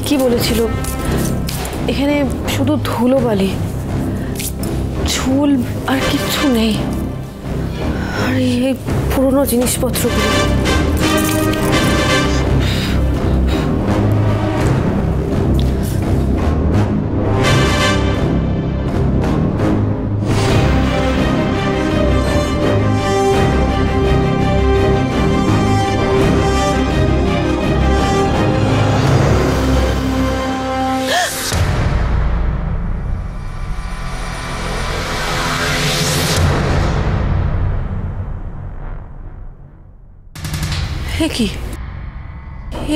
ঠিকই বলেছিল, এখানে শুধু ধুলোবালি, ঝুল আর কিচ্ছু নেই। আর এই পুরনো জিনিসপত্রগুলো, কি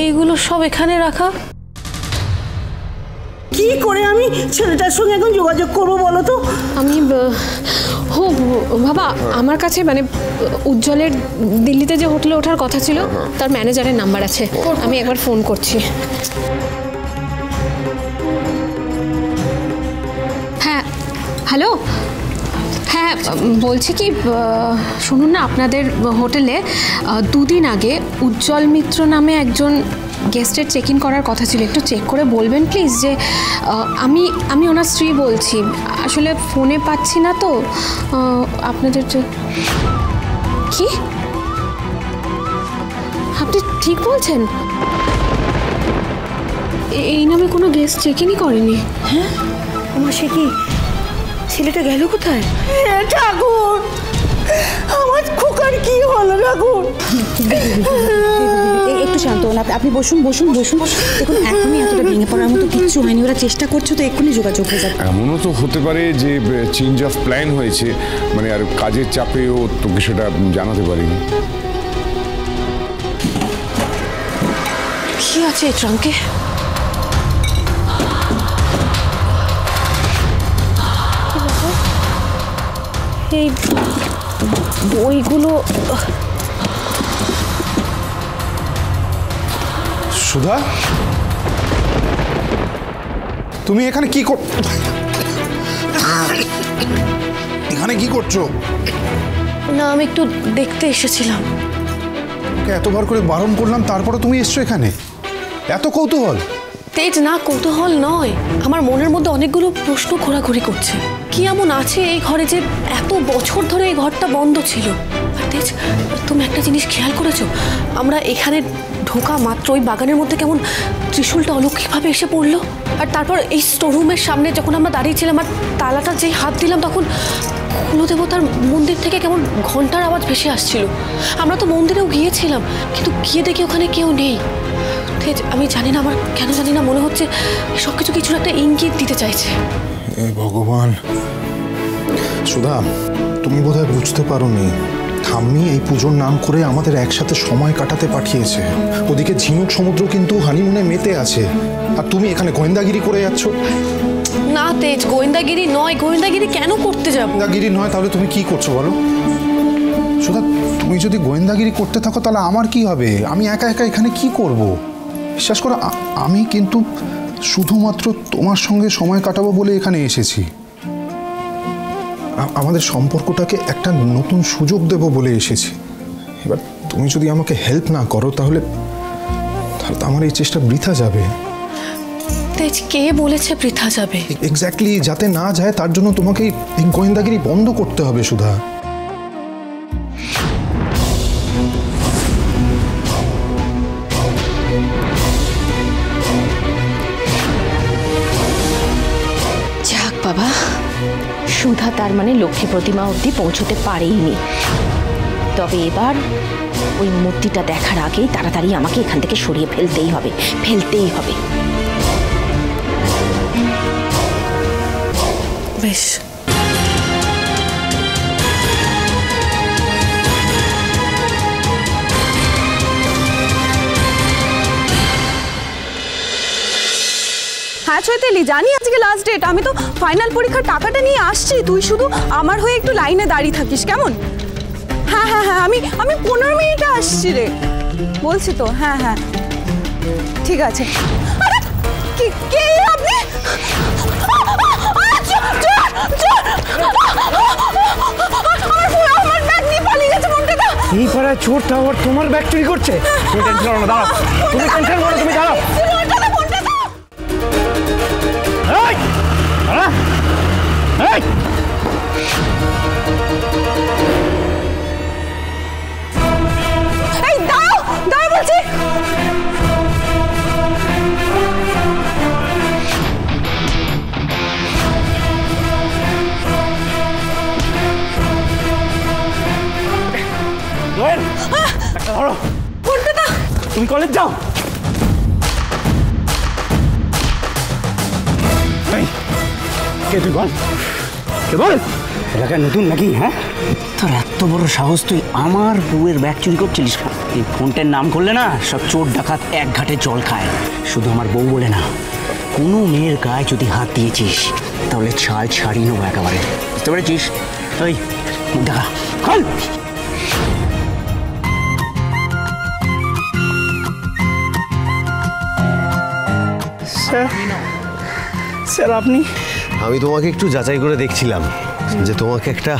এইগুলো সব এখানে রাখা? কি করে আমি ছেলেটার সঙ্গে এখন যোগাযোগ করবো বলো তো? আমি বাবা, আমার কাছে মানে উজ্জ্বলের দিল্লিতে যে হোটেলে ওঠার কথা ছিল তার ম্যানেজারের নাম্বার আছে, আমি একবার ফোন করছি। হ্যাঁ, হ্যালো, হ্যাঁ বলছি কি, শুনুন না, আপনাদের হোটেলে 2 দিন আগে উজ্জ্বল মিত্র নামে একজন গেস্টের চেক ইন করার কথা ছিল, একটু চেক করে বলবেন প্লিজ। যে আমি ওনার স্ত্রী বলছি, আসলে ফোনে পাচ্ছি না তো আপনাদের। কি আপনি ঠিক বলছেন? এই নামে কোনো গেস্ট চেক ইনই করেনি? হ্যাঁ, আমার সে কি ছেলেটা গেল কোথায়? ঠাকুর, আমার খোকার কি হলো ঠাকুর? একটু শান্ত হন, আপনি বসুন বসুন বসুন। দেখুন, এখনই এতটা ভেঙে পড়ার মতো কিচ্ছু হয়নি, ওরা চেষ্টা করছে তো এক্ষুনি যোগাযোগ হয়ে যাবে। এমনও তো হতে পারে যে চেঞ্জ অফ প্ল্যান হয়েছে, মানে আর কাজের চাপেও তোকে সেটা জানাতে পারিনি। কি আছে এই ট্রাঙ্কে? এই বইগুলো। সুধা, তুমি এখানে কি এখানে কি করছো? না, আমি একটু দেখতে এসেছিলাম। এতবার করে বারণ করলাম, তারপরে তুমি এসছো এখানে? এত কৌতূহল? তেজ, না কৌতূহল নয়, আমার মনের মধ্যে অনেকগুলো প্রশ্ন ঘোরাঘুরি করছে। কি এমন আছে এই ঘরে যে এত বছর ধরে এই ঘরটা বন্ধ ছিল? আর তেজ, তুমি একটা জিনিস খেয়াল করেছো? আমরা এখানে ঢোকা মাত্র ওই বাগানের মধ্যে কেমন ত্রিশূলটা অলৌকিকভাবে এসে পড়লো। আর তারপর এই স্টোররুমের সামনে যখন আমরা দাঁড়িয়েছিলাম আর তালাটা যেই হাত দিলাম, তখন কুলদেবতার মন্দির থেকে কেমন ঘন্টার আওয়াজ ভেসে আসছিল। আমরা তো মন্দিরেও গিয়েছিলাম, কিন্তু গিয়ে দেখি ওখানে কেউ নেই। তেজ, আমি জানি না, আমার কেন জানি না মনে হচ্ছে সব কিছু কিছুর একটা ইঙ্গিত দিতে চাইছে। ভগবান, সুধা, তুমি বোধহয় বুঝতে পারোনি, ঠাম্মি এই পুজোর নাম করে আমাদের একসাথে সময় কাটাতে পাঠিয়েছে। ওদিকে ঝিনুক সমুদ্র কিন্তু হানিমুনে মেতে আছে, আর তুমি এখানে গোয়েন্দাগিরি করে যাচ্ছ। না তেজ, গোয়েন্দাগিরি নয়। গোয়েন্দাগিরি কেন করতে যাব? গোয়েন্দাগিরি নয় তাহলে তুমি কি করছো বলো? সুধা, তুমি যদি গোয়েন্দাগিরি করতে থাকো তাহলে আমার কি হবে? আমি একা একা এখানে কি করব? বিশ্বাস করো, আমি কিন্তু শুধুমাত্র তোমার সঙ্গে সময় কাটাবো বলে এখানে এসেছি। আমাদের সম্পর্কটাকে একটা নতুন সুযোগ দেব বলে এসেছি। এবার তুমি যদি আমাকে হেল্প না করো তাহলে তো আমার এই চেষ্টা বৃথা যাবে। তেজ, কে বলেছে বৃথা যাবে? এক্স্যাক্টলি, যাতে না যায় তার জন্য তোমাকে এই গোয়েন্দাগিরি বন্ধ করতে হবে সুধা। যাক বাবা, সুধা তার মানে লক্ষ্মী প্রতিমা অবধি পৌঁছতে পারেইনি। তবে এবার ওই মূর্তিটা দেখার আগেই তাড়াতাড়ি আমাকে এখান থেকে সরিয়ে ফেলতেই হবে, ফেলতেই হবে। বেশ, হ্যাঁ চৈতালি, জানি আজকে লাস্ট ডেট, আমি তো ফাইনাল পরীক্ষার টাকাটা নিয়ে আসছি, তুই শুধু আমার হয়ে একটু লাইনে দাঁড়িয়ে থাকিস, কেমন? হ্যাঁ হ্যাঁ হ্যাঁ, আমি 15 মিনিটে আসছি রে, বলছি তো। হ্যাঁ হ্যাঁ ঠিক আছে। আরে কে আপনি? আমার ব্যাগ নিয়ে পালিয়ে গেছে মন্টেকা। এই পাড়ায় চোরটা আবার তোমার ব্যাগ চুরি করছে? তুমি টেনশন করো না, দাঁড়াও, তুমি টেনশন করো, তুমি দাঁড়াও। এই দাঁড়াও, দাঁড়াও বলছি। তুমি কলেজ যাও। কে তুই বল, কে বল? এলাকায় নতুন নাকি? হ্যাঁ, তোর এত বড় সাহস, তুই আমার বউয়ের ব্যাগ চুরি করছিলিস? এই ফোনটার নাম করলে না সব চোর ডাকাত এক ঘাটে জল খায়। শুধু আমার বউ বলে না, কোনো মেয়ের গায়ে যদি হাত দিয়েছিস তাহলে ছাল ছাড়িয়ে নেবো একেবারে, বুঝতে পেরেছিস? ওই মুখ দেখা খোল। স্যার আপনি? আমি তোমাকে একটু যাচাই করে দেখছিলাম যে তোমাকে একটা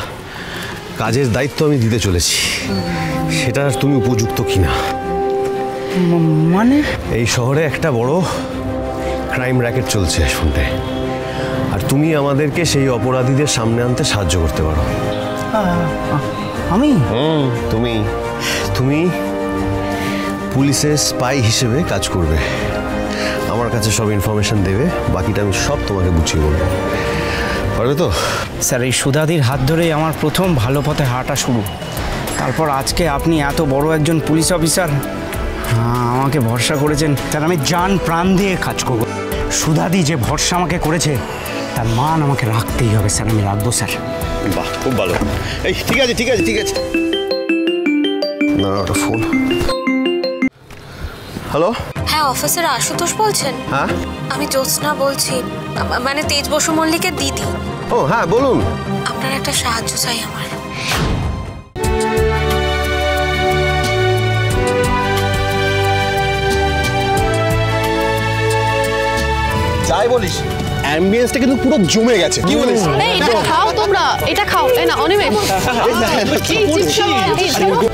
কাজের দায়িত্ব আমি দিতে চলেছি, সেটা তুমি উপযুক্ত কিনা। মানে? এই শহরে একটা বড় ক্রাইম র্যাকেট চলছে শুনতে, আর তুমি আমাদেরকে সেই অপরাধীদের সামনে আনতে সাহায্য করতে পারো। আমি? তুমি তুমি পুলিশের স্পাই হিসেবে কাজ করবে, আমার কাছে সব ইনফরমেশন দেবে, বাকিটা আমি সব তোমাকে বুঝিয়ে বলবো, পারবে তো? স্যার, এই সুধাদির হাত ধরেই আমার প্রথম ভালো পথে হাঁটা শুরু। তারপর আজকে আপনি এত বড় একজন পুলিশ অফিসার আমাকে ভরসা করেছেন। স্যার, আমি জান প্রাণ দিয়ে কাজ করব। সুধাদি যে ভরসা আমাকে করেছে তার মান আমাকে রাখতেই হবে। স্যার, আমি রাখবো স্যার। বাহ, খুব ভালো। এই ঠিক আছে ঠিক আছে ঠিক আছে, না ওটা ফোন। হ্যালো, হ্যাঁ অফিসার আশুতোষ বলছেন? হ্যাঁ আমি জ্যোৎস্না বলছি, মানে তেজ বসু মল্লিকের দিদি। ও হ্যাঁ বলুন। আপনার একটা সাহায্য চাই আমার। যাই বলিস, অ্যাম্বিয়েন্সটা কিন্তু পুরো জমে গেছে, কি বলিস? এটা খাও তোমরা, এটা খাও। এই না অনিমেষ,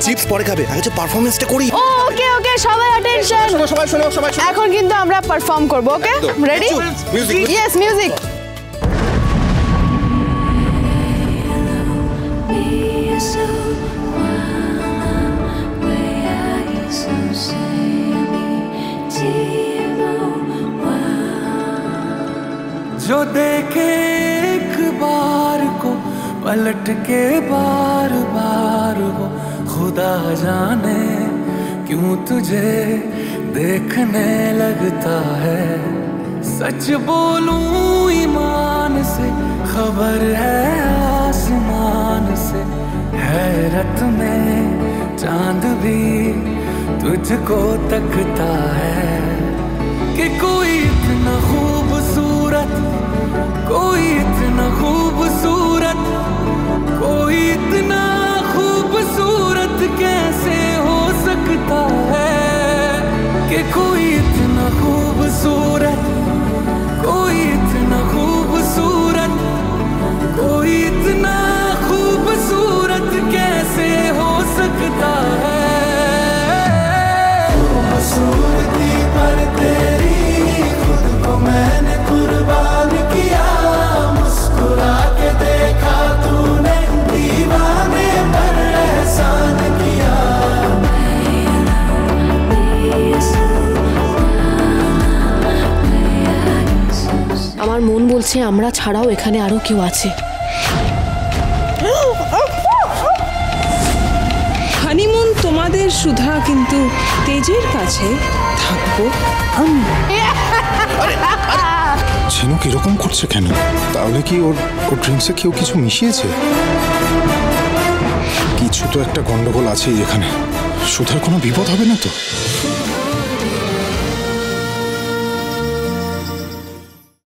চিপস পরে খাবে, আগে পারফরম্যান্সটা করি। ওকে ওকে, সবাই অ্যাটেনশন। সবাই শোনো, সবাই শোনো। এখন কিন্তু আমরা পারফর্ম করব। ওকে, রেডি? মিউজিক। Yes, music. जो देखे एक बार को पलट के बार बार वो, खुदा जाने क्यों तुझे देखने लगता है। सच बोलूं ईमान से, खबर है आसमान से, हैरत में चांद भी तुझको तकता है कि कोई इतना खूबसूरत, कोई इतना खूबसूरत, कोई इतना खूबसूरत कैसे हो सकता है कि कोई इतना खूबसूरत, कोई इतना खूबसूरत, कोई इतना खूबसूरत कैसे हो सकता है। खूबसूरती पर तेरी खुद को मैंने कुर्बान किया, मुस्कुरा के देखा तूने, दीवाने पर एहसान किया। আমার মন বলছে আমরা ছাড়াও এখানে আরো কেউ আছে। হানিমুন তোমাদের সুধা, কিন্তু তেজের কাছে থাকবো আমি। ঝিনুক এরকম করছে কেন? তাহলে কি ওর ড্রিঙ্কসে কেউ কিছু মিশিয়েছে? কিছু তো একটা গন্ডগোল আছেই এখানে। সুধার কোনো বিপদ হবে না তো?